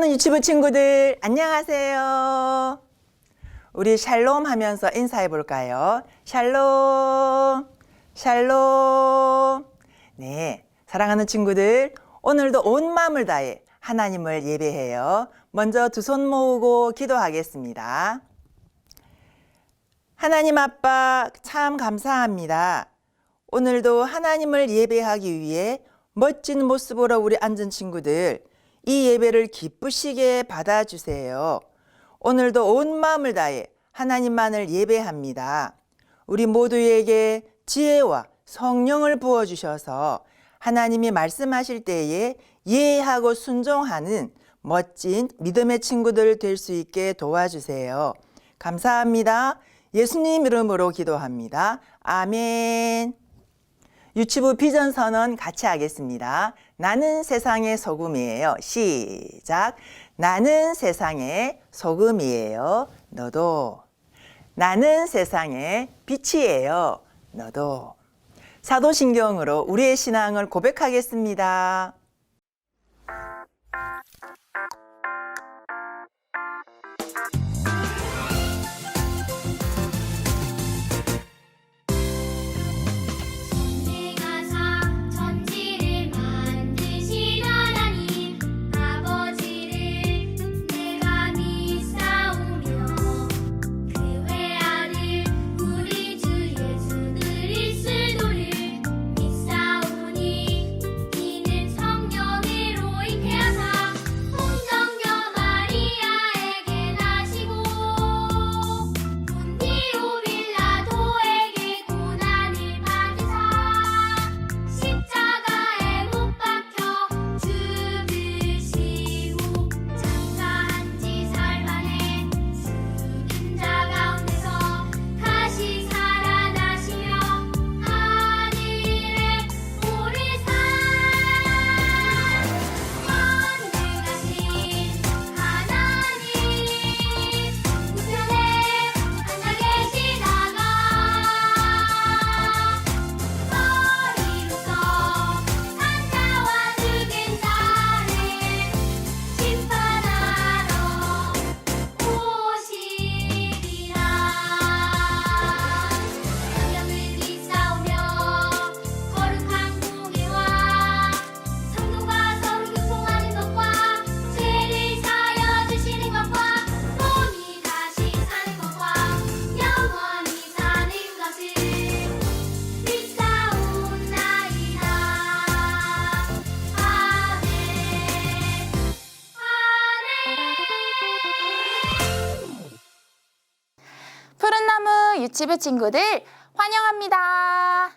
사랑하는 유치부 친구들, 안녕하세요. 우리 샬롬 하면서 인사해 볼까요? 샬롬, 샬롬. 네, 사랑하는 친구들, 오늘도 온 마음을 다해 하나님을 예배해요. 먼저 두 손 모으고 기도하겠습니다. 하나님 아빠, 참 감사합니다. 오늘도 하나님을 예배하기 위해 멋진 모습으로 우리 앉은 친구들, 이 예배를 기쁘시게 받아주세요. 오늘도 온 마음을 다해 하나님만을 예배합니다. 우리 모두에게 지혜와 성령을 부어주셔서 하나님이 말씀하실 때에 예하고 순종하는 멋진 믿음의 친구들 될 수 있게 도와주세요. 감사합니다. 예수님 이름으로 기도합니다. 아멘. 유치부 비전 선언 같이 하겠습니다. 나는 세상의 소금이에요. 시작. 나는 세상의 소금이에요. 너도. 나는 세상의 빛이에요. 너도. 사도신경으로 우리의 신앙을 고백하겠습니다. 푸른나무 유치부 친구들 환영합니다.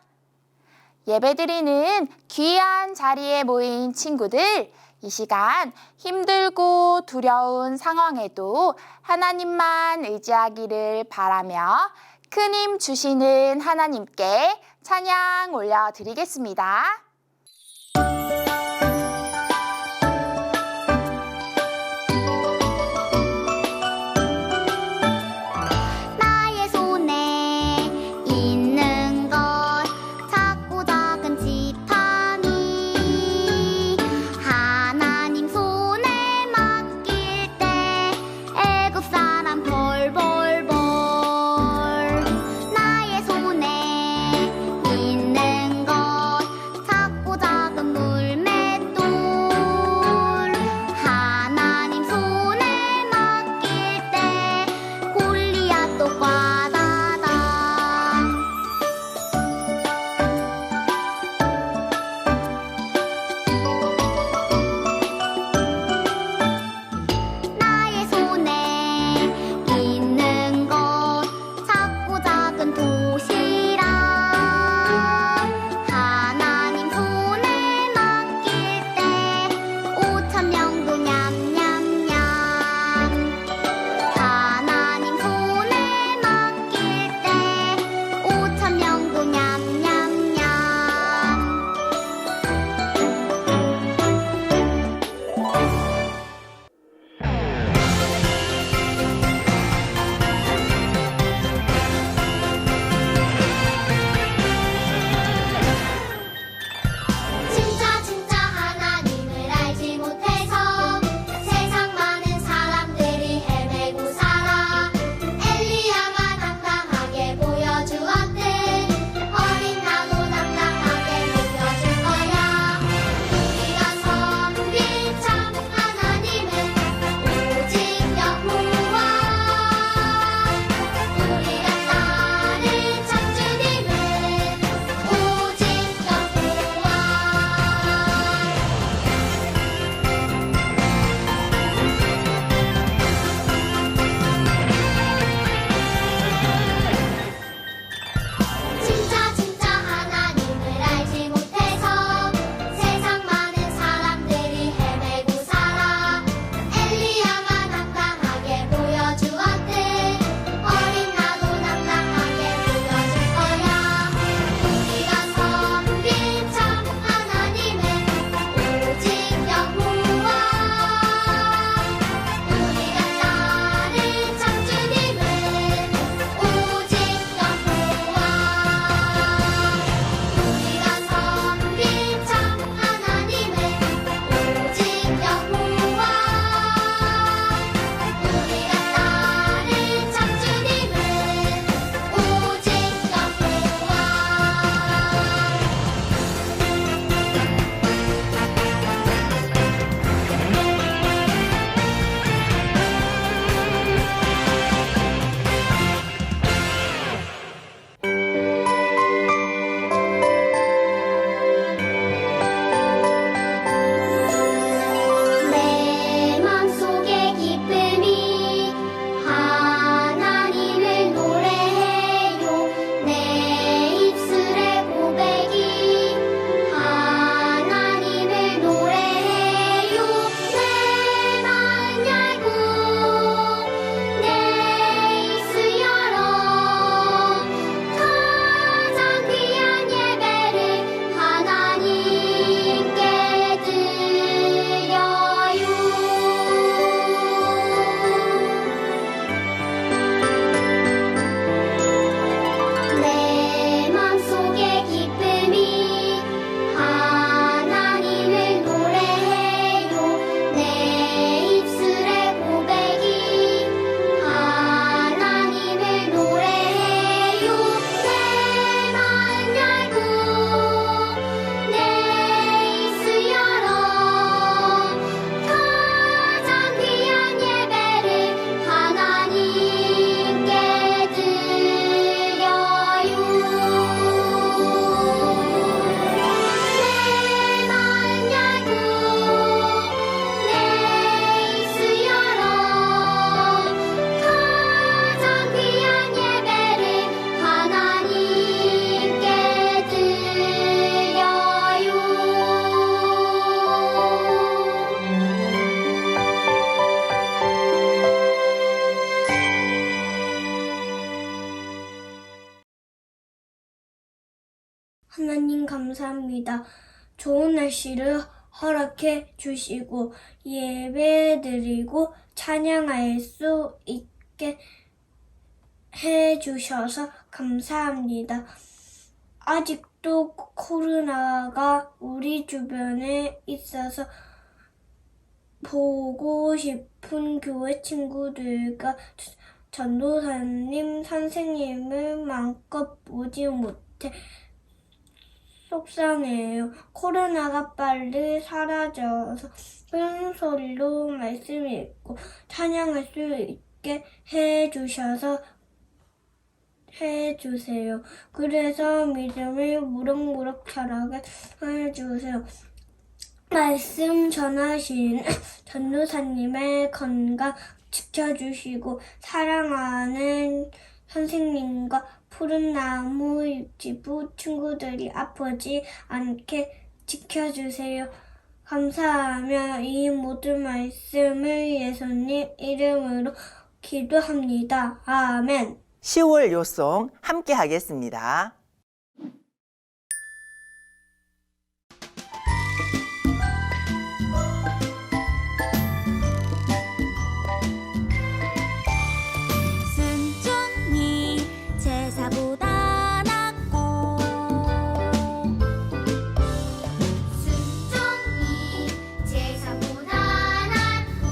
예배드리는 귀한 자리에 모인 친구들, 이 시간 힘들고 두려운 상황에도 하나님만 의지하기를 바라며 큰 힘 주시는 하나님께 찬양 올려드리겠습니다. 있는 것 하나님 감사합니다. 좋은 날씨를 허락해 주시고 예배 드리고 찬양할 수 있게 해 주셔서 감사합니다. 아직도 코로나가 우리 주변에 있어서 보고 싶은 교회 친구들과 전도사님, 선생님을 마음껏 보지 못해 속상해요. 코로나가 빨리 사라져서 큰 소리로 말씀 읽고 찬양할 수 있게 해주세요. 그래서 믿음을 무럭무럭 자라게 해주세요. 말씀 전하신 전도사님의 건강 지켜주시고 사랑하는 선생님과 푸른 나무 유치부 친구들이 아프지 않게 지켜주세요. 감사하며 이 모든 말씀을 예수님 이름으로 기도합니다. 아멘. 10월 요송 함께 하겠습니다. 순종이 제사보다 낫고 순종이 제사보다 낫고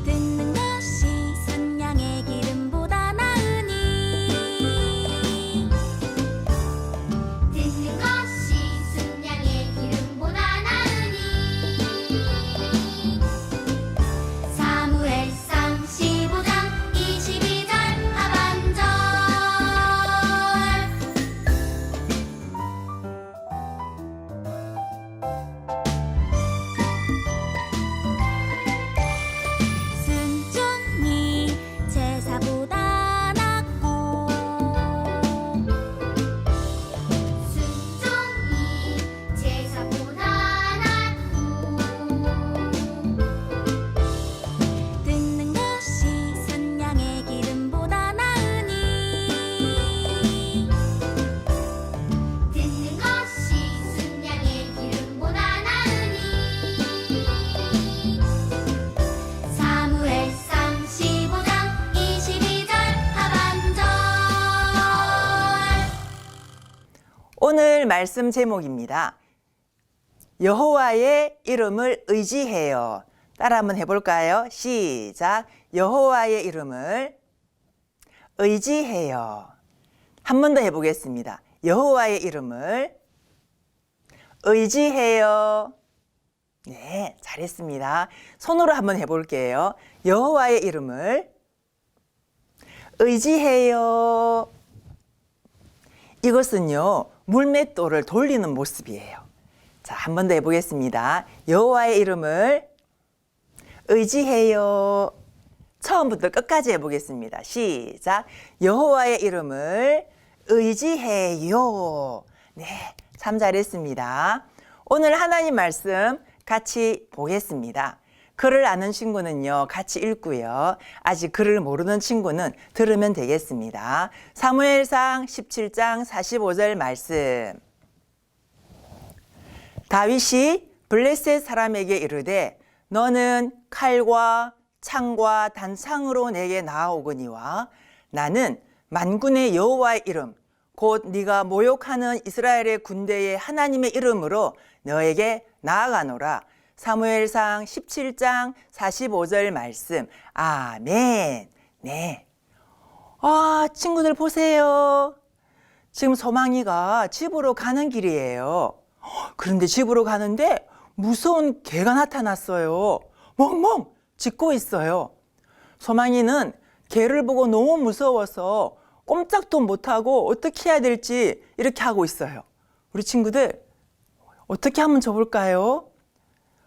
듣는 것이 순양의 기름보다 나으니 듣는 것이 순양의 기름보다 나으니 사무엘상 15장 22절 하반절 순종이 제사보다 낫고 순종이 제사보다 낫고 듣는 것이 순양의 기름보다 나으니 듣는 것이 순양의 기름보다 나으니 사무엘상 15장 22절 하반절 오늘 말씀 제목입니다. 여호와의 이름을 의지해요. 따라 한번 해볼까요? 시작. 여호와의 이름을 의지해요. 한 번 더 해보겠습니다. 여호와의 이름을 의지해요. 네, 잘했습니다. 손으로 한번 해볼게요. 여호와의 이름을 의지해요. 이것은요, 물맷돌을 돌리는 모습이에요. 자, 한 번 더 해보겠습니다. 여호와의 이름을 의지해요. 처음부터 끝까지 해보겠습니다. 시작. 여호와의 이름을 의지해요. 네, 참 잘했습니다. 오늘 하나님 말씀 같이 보겠습니다. 글을 아는 친구는요, 같이 읽고요. 아직 글을 모르는 친구는 들으면 되겠습니다. 사무엘상 17장 45절 말씀. 다윗이 블레셋 사람에게 이르되 너는 칼과 창과 단창으로 내게 나아오거니와 나는 만군의 여호와의 이름 곧 네가 모욕하는 이스라엘의 군대의 하나님의 이름으로 너에게 나아가노라. 사무엘상 17장 45절 말씀. 아멘. 네. 친구들 보세요. 지금 소망이가 집으로 가는 길이에요. 그런데 집으로 가는데 무서운 개가 나타났어요. 멍멍 짖고 있어요. 소망이는 개를 보고 너무 무서워서 꼼짝도 못하고 어떻게 해야 될지 이렇게 하고 있어요. 우리 친구들 어떻게 하면 좋을까요?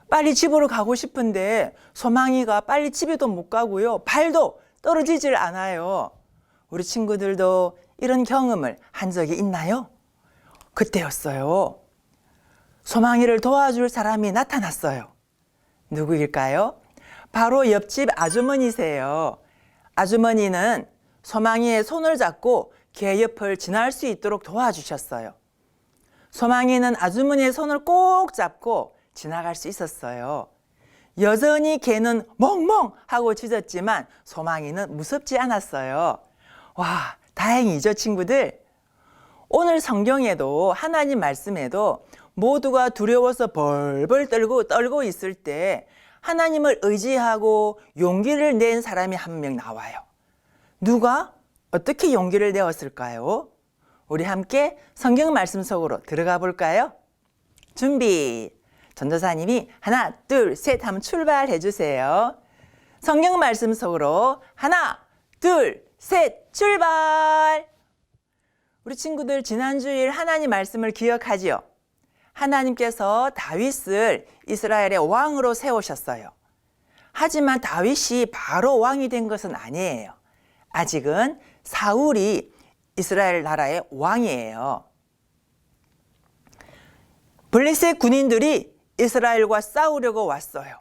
빨리 집으로 가고 싶은데 소망이가 빨리 집에도 못 가고요. 발도 떨어지질 않아요. 우리 친구들도 이런 경험을 한 적이 있나요? 그때였어요. 소망이를 도와줄 사람이 나타났어요. 누구일까요? 바로 옆집 아주머니세요. 아주머니는 소망이의 손을 잡고 개 옆을 지날 수 있도록 도와주셨어요. 소망이는 아주머니의 손을 꼭 잡고 지나갈 수 있었어요. 여전히 개는 멍멍 하고 짖었지만 소망이는 무섭지 않았어요. 와, 다행이죠, 친구들. 오늘 성경에도 하나님 말씀에도 모두가 두려워서 벌벌 떨고 있을 때 하나님을 의지하고 용기를 낸 사람이 한 명 나와요. 누가 어떻게 용기를 내었을까요? 우리 함께 성경 말씀 속으로 들어가 볼까요? 준비. 전도사님이 하나, 둘, 셋 하면 출발해 주세요. 성경 말씀 속으로 하나, 둘, 셋 출발. 우리 친구들 지난주일 하나님 말씀을 기억하지요? 하나님께서 다윗을 이스라엘의 왕으로 세우셨어요. 하지만 다윗이 바로 왕이 된 것은 아니에요. 아직은 사울이 이스라엘 나라의 왕이에요. 블레셋 군인들이 이스라엘과 싸우려고 왔어요.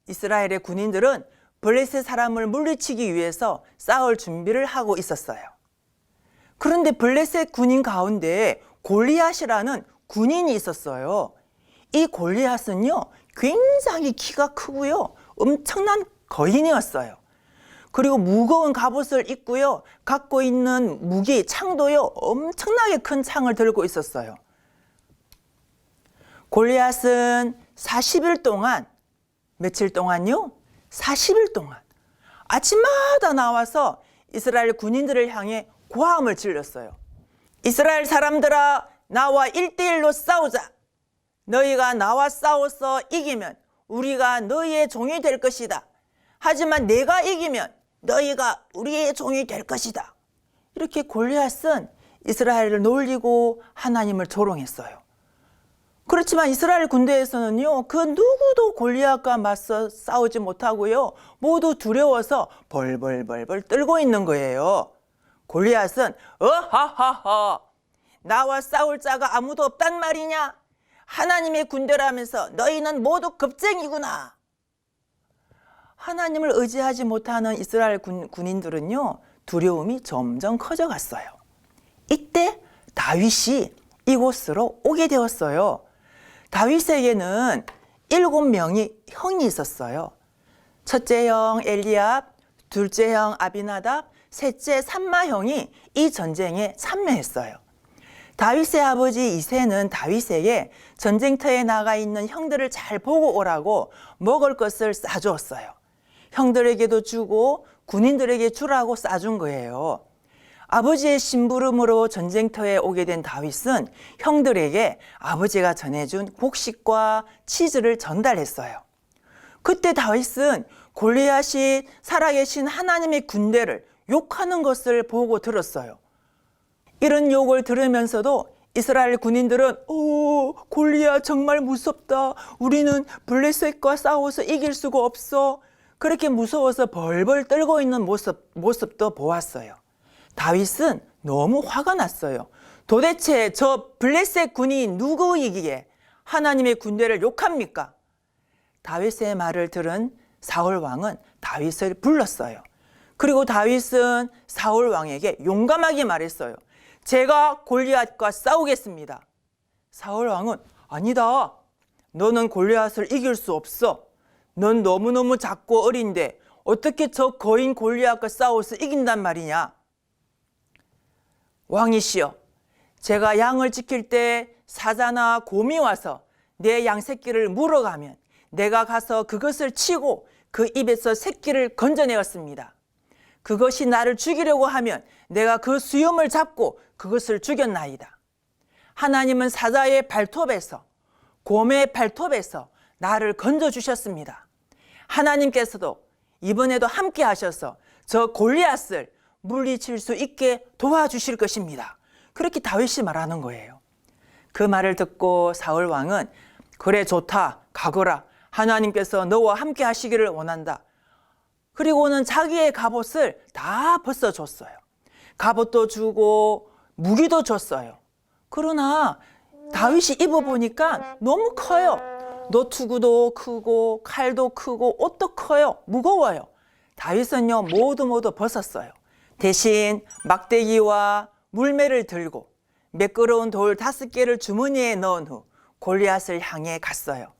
이스라엘의 군인들은 블레셋 사람을 물리치기 위해서 싸울 준비를 하고 있었어요. 그런데 블레셋 군인 가운데 골리앗이라는 군인이 있었어요. 이 골리앗은요, 굉장히 키가 크고요, 엄청난 거인이었어요. 그리고 무거운 갑옷을 입고요, 갖고 있는 무기, 창도요, 엄청나게 큰 창을 들고 있었어요. 골리앗은 40일 동안, 며칠 동안요? 40일 동안 아침마다 나와서 이스라엘 군인들을 향해 고함을 질렀어요. 이스라엘 사람들아, 나와 1대1로 싸우자. 너희가 나와 싸워서 이기면 우리가 너희의 종이 될 것이다. 하지만 내가 이기면 너희가 우리의 종이 될 것이다. 이렇게 골리앗은 이스라엘을 놀리고 하나님을 조롱했어요. 그렇지만 이스라엘 군대에서는요, 그 누구도 골리앗과 맞서 싸우지 못하고요, 모두 두려워서 벌벌벌벌 떨고 있는 거예요. 골리앗은 어하하하, 나와 싸울 자가 아무도 없단 말이냐? 하나님의 군대라면서 너희는 모두 겁쟁이구나. 하나님을 의지하지 못하는 이스라엘 군인들은요, 두려움이 점점 커져갔어요. 이때 다윗이 이곳으로 오게 되었어요. 다윗에게는 7명이 형이 있었어요. 첫째 형 엘리압, 둘째 형 아비나답, 셋째 삼마 형이 이 전쟁에 참여했어요. 다윗의 아버지 이새는 다윗에게 전쟁터에 나가 있는 형들을 잘 보고 오라고 먹을 것을 싸주었어요. 형들에게도 주고 군인들에게 주라고 싸준 거예요. 아버지의 심부름으로 전쟁터에 오게 된 다윗은 형들에게 아버지가 전해준 곡식과 치즈를 전달했어요. 그때 다윗은 골리앗이 살아계신 하나님의 군대를 욕하는 것을 보고 들었어요. 이런 욕을 들으면서도 이스라엘 군인들은 골리앗 정말 무섭다. 우리는 블레셋과 싸워서 이길 수가 없어. 그렇게 무서워서 벌벌 떨고 있는 모습도 보았어요. 다윗은 너무 화가 났어요. 도대체 저 블레셋 군이 누구이기에 하나님의 군대를 욕합니까? 다윗의 말을 들은 사울 왕은 다윗을 불렀어요. 그리고 다윗은 사울 왕에게 용감하게 말했어요. 제가 골리앗과 싸우겠습니다. 사울 왕은 아니다. 너는 골리앗을 이길 수 없어. 넌 너무너무 작고 어린데 어떻게 저 거인 골리앗과 싸워서 이긴단 말이냐? 왕이시여, 제가 양을 지킬 때 사자나 곰이 와서 내 양 새끼를 물어가면 내가 가서 그것을 치고 그 입에서 새끼를 건져내었습니다. 그것이 나를 죽이려고 하면 내가 그 수염을 잡고 그것을 죽였나이다. 하나님은 사자의 발톱에서, 곰의 발톱에서 나를 건져주셨습니다. 하나님께서도 이번에도 함께 하셔서 저 골리앗을 물리칠 수 있게 도와주실 것입니다. 그렇게 다윗이 말하는 거예요. 그 말을 듣고 사울 왕은 그래 좋다, 가거라. 하나님께서 너와 함께 하시기를 원한다. 그리고는 자기의 갑옷을 다 벗어줬어요. 갑옷도 주고 무기도 줬어요. 그러나 다윗이 입어보니까 너무 커요. 노투구도 크고 칼도 크고 옷도 커요. 무거워요. 다윗은요 모두 벗었어요. 대신 막대기와 물매를 들고 매끄러운 돌 5개를 주머니에 넣은 후 골리앗을 향해 갔어요.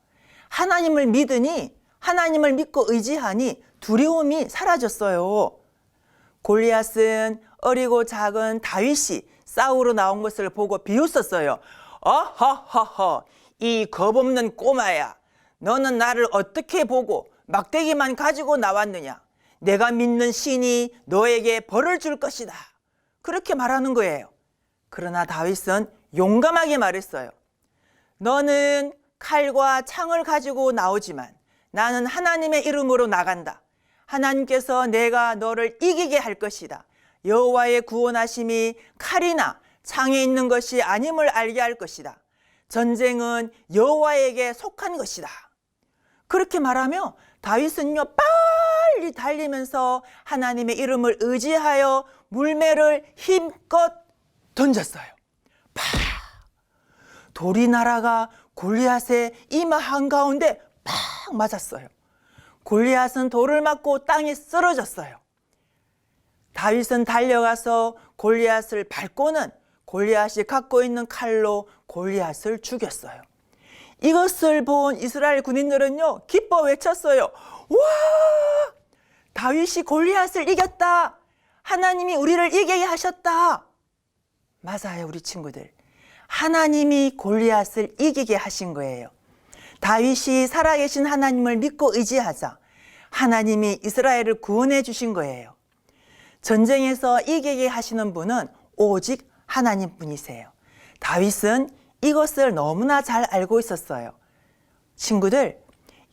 하나님을 믿으니, 하나님을 믿고 의지하니 두려움이 사라졌어요. 골리앗은 어리고 작은 다윗이 싸우러 나온 것을 보고 비웃었어요. 어허허허, 이 겁없는 꼬마야, 너는 나를 어떻게 보고 막대기만 가지고 나왔느냐? 내가 믿는 신이 너에게 벌을 줄 것이다. 그렇게 말하는 거예요. 그러나 다윗은 용감하게 말했어요. 너는 칼과 창을 가지고 나오지만 나는 하나님의 이름으로 나간다. 하나님께서 내가 너를 이기게 할 것이다. 여호와의 구원하심이 칼이나 창에 있는 것이 아님을 알게 할 것이다. 전쟁은 여호와에게 속한 것이다. 그렇게 말하며 다윗은요, 빨리 달리면서 하나님의 이름을 의지하여 물매를 힘껏 던졌어요. 팍! 돌이 날아가 골리앗의 이마 한가운데 팍 맞았어요. 골리앗은 돌을 맞고 땅에 쓰러졌어요. 다윗은 달려가서 골리앗을 밟고는 골리앗이 갖고 있는 칼로 골리앗을 죽였어요. 이것을 본 이스라엘 군인들은요, 기뻐 외쳤어요. 와! 다윗이 골리앗을 이겼다. 하나님이 우리를 이기게 하셨다. 맞아요, 우리 친구들. 하나님이 골리앗을 이기게 하신 거예요. 다윗이 살아계신 하나님을 믿고 의지하자 하나님이 이스라엘을 구원해 주신 거예요. 전쟁에서 이기게 하시는 분은 오직 하나님 분이세요. 다윗은 이것을 너무나 잘 알고 있었어요. 친구들,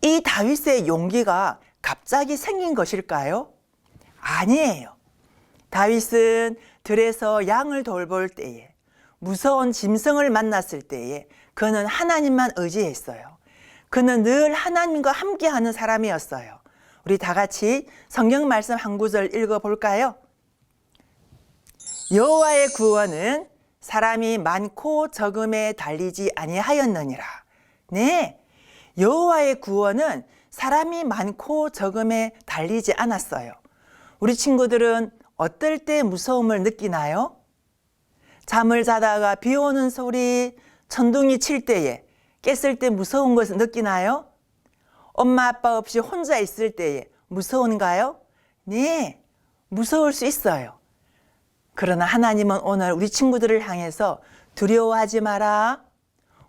이 다윗의 용기가 갑자기 생긴 것일까요? 아니에요. 다윗은 들에서 양을 돌볼 때에, 무서운 짐승을 만났을 때에 그는 하나님만 의지했어요. 그는 늘 하나님과 함께하는 사람이었어요. 우리 다 같이 성경 말씀 한 구절 읽어볼까요? 여호와의 구원은 사람이 많고 적음에 달리지 아니하였느니라. 네, 여호와의 구원은 사람이 많고 적음에 달리지 않았어요. 우리 친구들은 어떨 때 무서움을 느끼나요? 잠을 자다가 비 오는 소리, 천둥이 칠 때에, 깼을 때 무서운 것을 느끼나요? 엄마 아빠 없이 혼자 있을 때에 무서운가요? 네, 무서울 수 있어요. 그러나 하나님은 오늘 우리 친구들을 향해서 두려워하지 마라,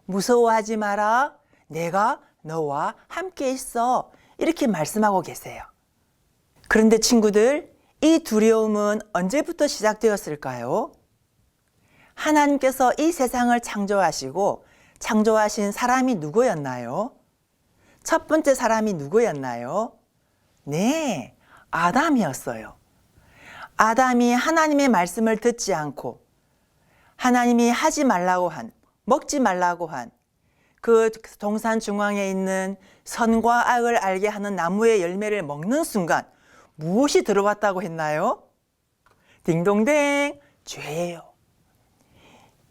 무서워하지 마라, 내가 너와 함께 있어, 이렇게 말씀하고 계세요. 그런데 친구들, 이 두려움은 언제부터 시작되었을까요? 하나님께서 이 세상을 창조하시고 창조하신 사람이 누구였나요? 첫 번째 사람이 누구였나요? 네, 아담이었어요. 아담이 하나님의 말씀을 듣지 않고 하나님이 하지 말라고 한, 먹지 말라고 한 그 동산 중앙에 있는 선과 악을 알게 하는 나무의 열매를 먹는 순간 무엇이 들어왔다고 했나요? 딩동댕, 죄예요.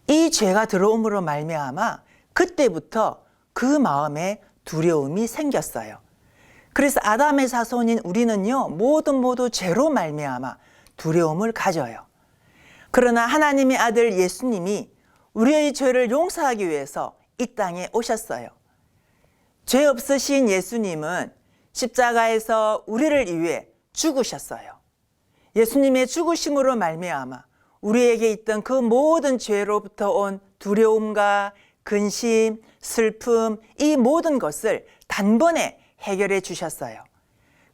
이 죄가 들어옴으로 말미암아 그때부터 그 마음에 두려움이 생겼어요. 그래서 아담의 자손인 우리는요, 모두 죄로 말미암아 두려움을 가져요. 그러나 하나님의 아들 예수님이 우리의 죄를 용서하기 위해서 이 땅에 오셨어요. 죄 없으신 예수님은 십자가에서 우리를 위해 죽으셨어요. 예수님의 죽으심으로 말미암아 우리에게 있던 그 모든 죄로부터 온 두려움과 근심, 슬픔, 이 모든 것을 단번에 해결해 주셨어요.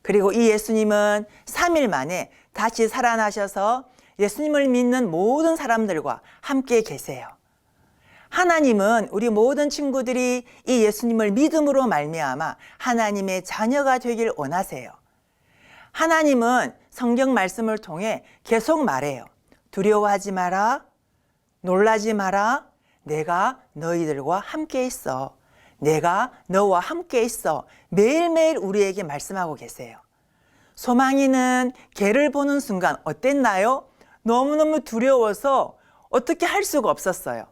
그리고 이 예수님은 3일 만에 다시 살아나셔서 예수님을 믿는 모든 사람들과 함께 계세요. 하나님은 우리 모든 친구들이 이 예수님을 믿음으로 말미암아 하나님의 자녀가 되길 원하세요. 하나님은 성경 말씀을 통해 계속 말해요. 두려워하지 마라, 놀라지 마라, 내가 너희들과 함께 있어. 내가 너와 함께 있어. 매일매일 우리에게 말씀하고 계세요. 소망이는 개를 보는 순간 어땠나요? 너무너무 두려워서 어떻게 할 수가 없었어요.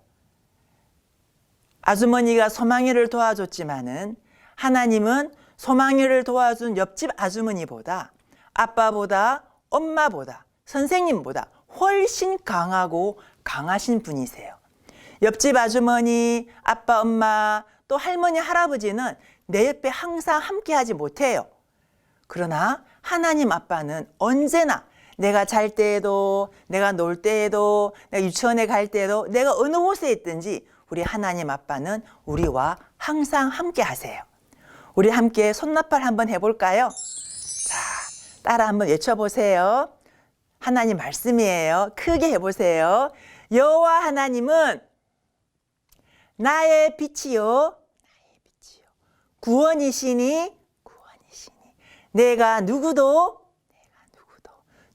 아주머니가 소망이를 도와줬지만은 하나님은 소망이를 도와준 옆집 아주머니보다, 아빠보다, 엄마보다, 선생님보다 훨씬 강하고 강하신 분이세요. 옆집 아주머니, 아빠, 엄마, 또 할머니, 할아버지는 내 옆에 항상 함께하지 못해요. 그러나 하나님 아빠는 언제나 내가 잘 때에도, 내가 놀 때에도, 내가 유치원에 갈 때에도, 내가 어느 곳에 있든지 우리 하나님 아빠는 우리와 항상 함께 하세요. 우리 함께 손나팔 한번 해볼까요? 자, 따라 한번 외쳐보세요. 하나님 말씀이에요. 크게 해보세요. 여호와 하나님은 나의 빛이요, 구원이시니 내가 누구도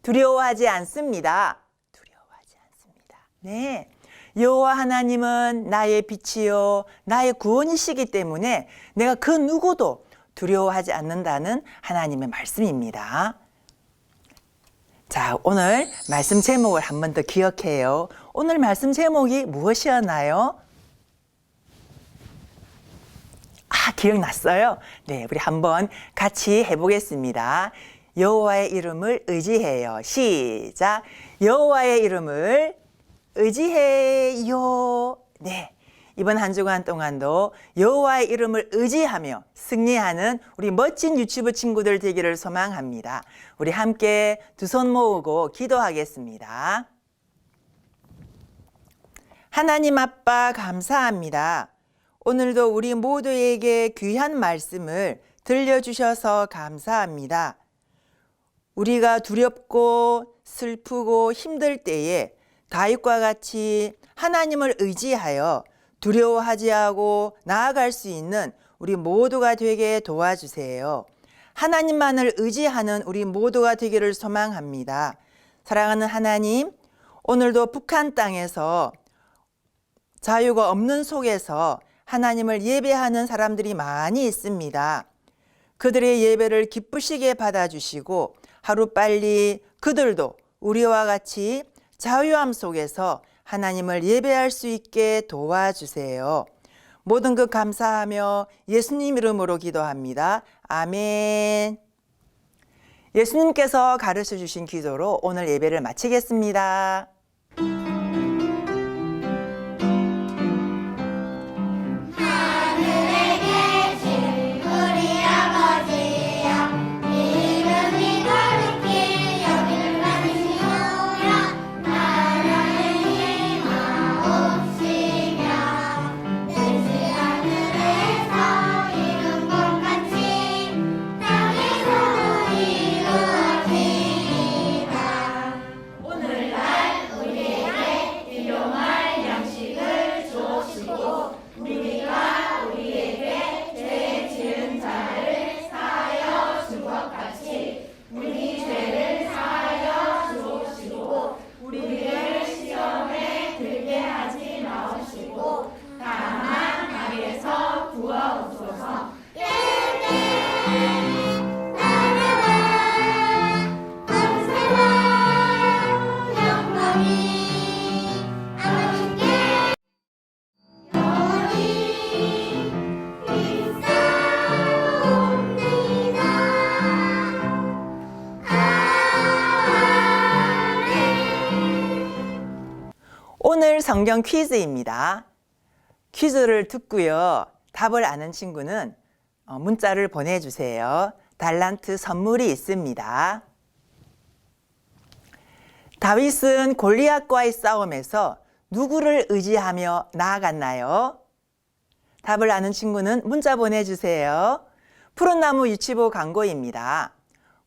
두려워하지 않습니다. 두려워하지 않습니다. 네, 여호와 하나님은 나의 빛이요, 나의 구원이시기 때문에 내가 그 누구도 두려워하지 않는다는 하나님의 말씀입니다. 자, 오늘 말씀 제목을 한 번 더 기억해요. 오늘 말씀 제목이 무엇이었나요? 기억났어요? 네, 우리 한번 같이 해보겠습니다. 여호와의 이름을 의지해요. 시작. 여호와의 이름을 의지해요. 네, 이번 한 주간 동안도 여호와의 이름을 의지하며 승리하는 우리 멋진 유치부 친구들 되기를 소망합니다. 우리 함께 두 손 모으고 기도하겠습니다. 하나님 아빠 감사합니다. 오늘도 우리 모두에게 귀한 말씀을 들려주셔서 감사합니다. 우리가 두렵고 슬프고 힘들 때에 다윗과 같이 하나님을 의지하여 두려워하지 않고 나아갈 수 있는 우리 모두가 되게 도와주세요. 하나님만을 의지하는 우리 모두가 되기를 소망합니다. 사랑하는 하나님, 오늘도 북한 땅에서 자유가 없는 속에서 하나님을 예배하는 사람들이 많이 있습니다. 그들의 예배를 기쁘시게 받아주시고 하루빨리 그들도 우리와 같이 자유함 속에서 하나님을 예배할 수 있게 도와주세요. 모든 것 감사하며 예수님 이름으로 기도합니다. 아멘. 예수님께서 가르쳐 주신 기도로 오늘 예배를 마치겠습니다. 오늘 성경 퀴즈입니다. 퀴즈를 듣고요. 답을 아는 친구는 문자를 보내주세요. 달란트 선물이 있습니다. 다윗은 골리앗과의 싸움에서 누구를 의지하며 나아갔나요? 답을 아는 친구는 문자 보내주세요. 푸른나무 유치부 광고입니다.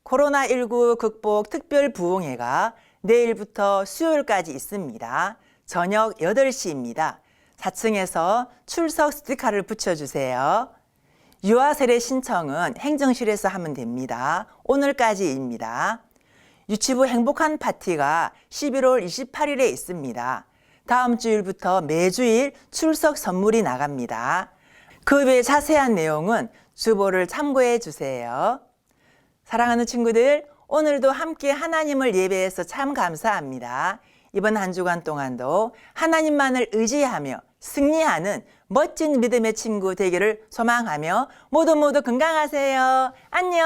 코로나19 극복 특별 부흥회가 내일부터 수요일까지 있습니다. 저녁 8시입니다. 4층에서 출석 스티커를 붙여주세요. 유아 세례 신청은 행정실에서 하면 됩니다. 오늘까지입니다. 유치부 행복한 파티가 11월 28일에 있습니다. 다음 주일부터 매주일 출석 선물이 나갑니다. 그 외 자세한 내용은 주보를 참고해 주세요. 사랑하는 친구들, 오늘도 함께 하나님을 예배해서 참 감사합니다. 이번 한 주간 동안도 하나님만을 의지하며 승리하는 멋진 믿음의 친구 되기를 소망하며 모두 건강하세요. 안녕.